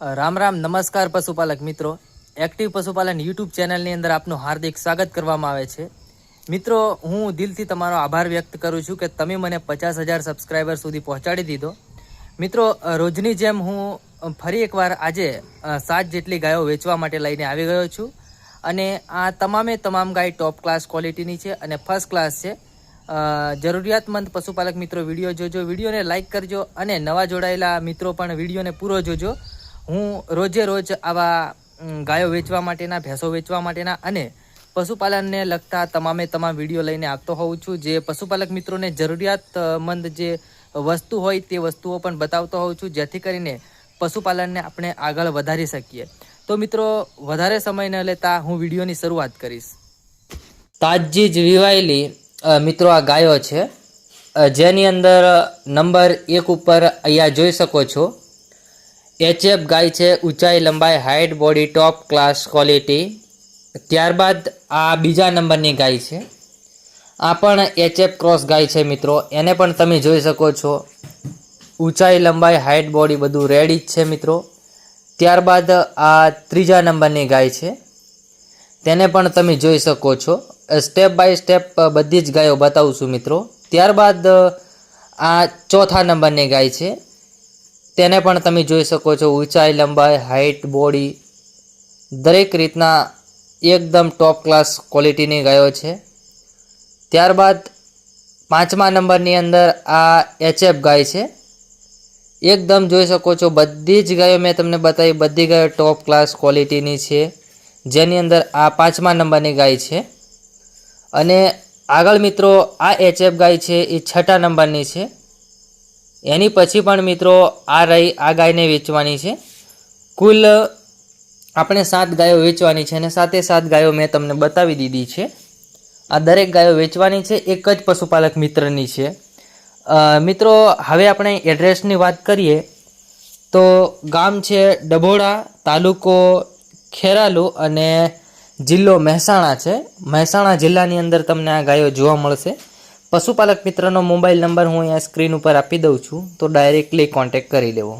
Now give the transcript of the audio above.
રામ રામ નમસ્કાર પશુપાલક મિત્રો, એક્ટિવ પશુપાલન યુટ્યુબ ચેનલની અંદર આપનું હાર્દિક સ્વાગત કરવામાં આવે છે. મિત્રો, હું દિલથી તમારો આભાર વ્યક્ત કરું છું કે તમે મને 50,000 સબસ્ક્રાઈબર સુધી પહોંચાડી દીધો. મિત્રો, રોજની જેમ હું ફરી એકવાર આજે 7 જેટલી ગાયો વેચવા માટે લઈને આવી ગયો છું અને આ તમામ ગાય ટોપ ક્લાસ ક્વોલિટીની છે અને ફર્સ્ટ ક્લાસ છે. જરૂરિયાતમંદ પશુપાલક મિત્રો વિડીયો જોજો, વિડીયોને લાઇક કરજો અને નવા જોડાયેલા મિત્રો પણ વિડીયોને પૂરો જોજો. હું રોજે રોજ આવા ગાયો વેચવા માટેના, ભેંસો વેચવા માટેના અને પશુપાલનને લગતા તમામ વિડીયો લઈને આવતો હોઉં છું. જે પશુપાલક મિત્રોને જરૂરિયાતમંદ જે વસ્તુ હોય તે વસ્તુઓ પણ બતાવતો હોઉં છું, જેથી કરીને પશુપાલનને આપણે આગળ વધારી શકીએ. તો મિત્રો, વધારે સમય ન લેતા હું વિડીયોની શરૂઆત કરીશ. તાજી જ વિવાયેલી મિત્રો આ ગાયો છે, જેની અંદર નંબર 1 ઉપર અહીંયા જોઈ શકો છો HF ગાય છે. ઊંચાઈ, લંબાઈ, height, body top class quality. ત્યારબાદ આ બીજા નંબરની ગાય છે, આ પણ HF ક્રોસ ગાય છે મિત્રો, એને પણ તમે જોઈ શકો છો. ઊંચાઈ, લંબાઈ, હાઇટ, બોડી બધું રેડી જ છે મિત્રો. ત્યારબાદ આ ત્રીજા નંબરની ગાય છે, તેને પણ તમે જોઈ શકો છો. સ્ટેપ બાય સ્ટેપ બધી જ ગાયો બતાવું છું મિત્રો. ત્યારબાદ આ ચોથા નંબરની ગાય છે, તેને પણ તમે જોઈ શકો છો. ઊંચાઈ, લંબાઈ, હાઇટ, બોડી દરેક રીતના એકદમ ટોપ ક્લાસ ક્વોલિટીની ગાયો છે. ત્યારબાદ પાંચમા નંબરની અંદર આ HF ગાય છે, એકદમ જોઈ શકો છો. બધી જ ગાયો મેં તમને બતાવી, બધી ગાયો ટોપ ક્લાસ ક્વોલિટીની છે, જેની અંદર આ પાંચમા નંબરની ગાય છે. અને આગળ મિત્રો આ HF ગાય છે એ છઠ્ઠા નંબરની છે. એની પછી પણ મિત્રો આ ગાયને વેચવાની છે. કુલ આપણે 7 ગાયો વેચવાની છે અને 7 ગાયો મેં તમને બતાવી દીધી છે. આ દરેક ગાયો વેચવાની છે, એક જ પશુપાલક મિત્રની છે. મિત્રો, હવે આપણે એડ્રેસની વાત કરીએ તો ગામ છે ડભોડા, તાલુકો ખેરાલુ અને જિલ્લો મહેસાણા છે. મહેસાણા જિલ્લાની અંદર તમને આ ગાયો જોવા મળશે. પશુપાલક મિત્રનો મોબાઈલ નંબર હું અહીંયા સ્ક્રીન ઉપર આપી દઉં છું, તો ડાયરેક્ટલી કોન્ટેક્ટ કરી લેવો.